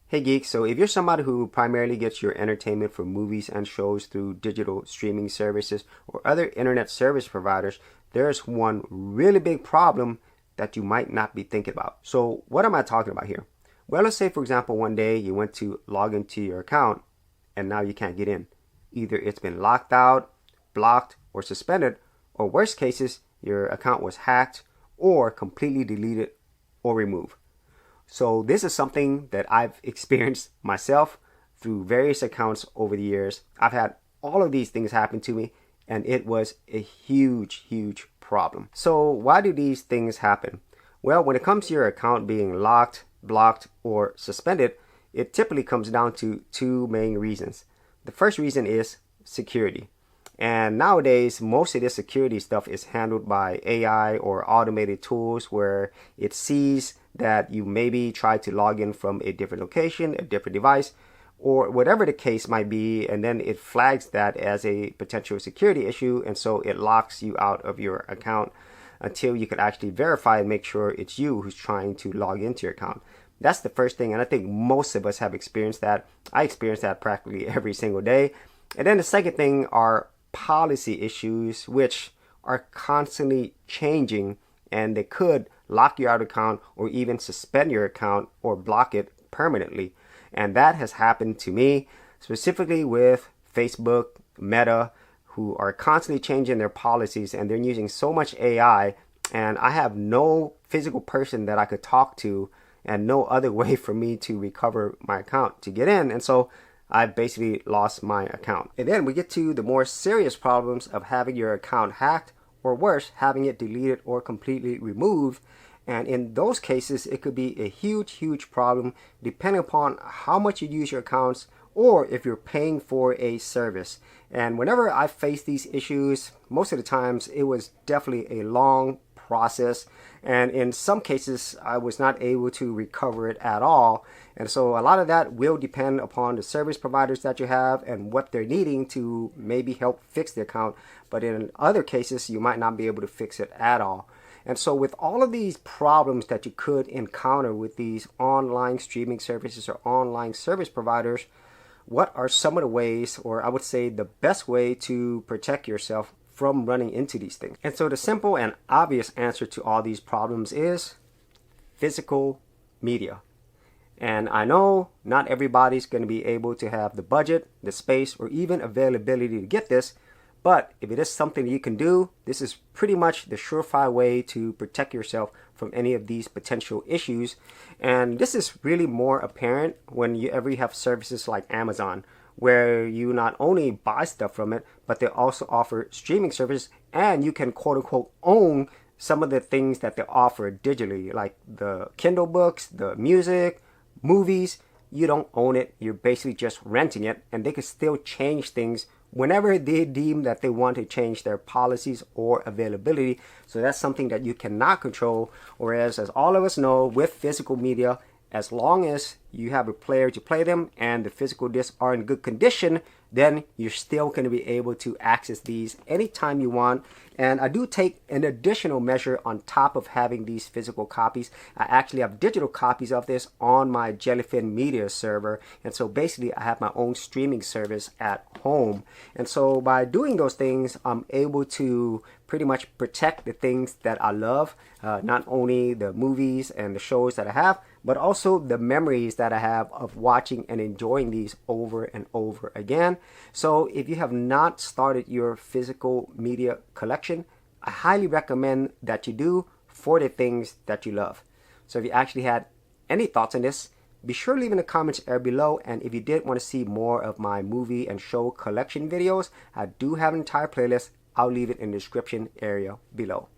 Hey Geek, so if you're somebody who primarily gets your entertainment from movies and shows through digital streaming services or other internet service providers, there's one really big problem that you might not be thinking about. So what am I talking about here? Well, let's say for example one day you went to log into your account and now you can't get in. Either it's been locked out, blocked, or suspended, or worst cases, your account was hacked or completely deleted or removed. So this is something that I've experienced myself through various accounts over the years. I've had all of these things happen to me, and it was a huge problem. So why do these things happen? Well, when it comes to your account being locked, blocked, or suspended, it typically comes down to two main reasons. The first reason is security. And nowadays, most of this security stuff is handled by AI or automated tools where it sees that you maybe try to log in from a different location, a different device, or whatever the case might be, and then it flags that as a potential security issue, and so it locks you out of your account until you can actually verify and make sure it's you who's trying to log into your account. That's the first thing, and I think most of us have experienced that. I experience that practically every single day. And then the second thing are policy issues, which are constantly changing, and they could lock you out of account or even suspend your account or block it permanently. And that has happened to me, specifically with Facebook, Meta, who are constantly changing their policies, and they're using so much AI, and I have no physical person that I could talk to and no other way for me to recover my account to get in. And so I basically lost my account. And then we get to the more serious problems of having your account hacked, or worse, having it deleted or completely removed. And in those cases, it could be a huge problem depending upon how much you use your accounts or if you're paying for a service. And whenever I face these issues, most of the times it was definitely a long process, and in some cases I was not able to recover it at all. And so a lot of that will depend upon the service providers that you have and what they're needing to maybe help fix the account, but in other cases you might not be able to fix it at all. And so with all of these problems that you could encounter with these online streaming services or online service providers, what are some of the ways, or I would say the best way, to protect yourself from running into these things? And so the simple and obvious answer to all these problems is physical media. And I know not everybody's going to be able to have the budget, the space, or even availability to get this, but if it is something you can do, this is pretty much the surefire way to protect yourself from any of these potential issues. And this is really more apparent when you ever have services like Amazon, where you not only buy stuff from it, but they also offer streaming service, and you can quote unquote own some of the things that they offer digitally, like the Kindle books, the music, movies. You don't own it, you're basically just renting it, and they can still change things whenever they deem that they want to change their policies or availability. So that's something that you cannot control. Whereas, as all of us know, with physical media, as long as you have a player to play them and the physical discs are in good condition, then you're still going to be able to access these anytime you want. And I do take an additional measure on top of having these physical copies. I actually have digital copies of this on my Jellyfin media server. And so basically I have my own streaming service at home. And so by doing those things, I'm able to pretty much protect the things that I love, not only the movies and the shows that I have, but also the memories that I have of watching and enjoying these over and over again. So if you have not started your physical media collection, I highly recommend that you do, for the things that you love. So if you actually had any thoughts on this, be sure to leave in the comments area below. And if you did want to see more of my movie and show collection videos, I do have an entire playlist. I'll leave it in the description area below.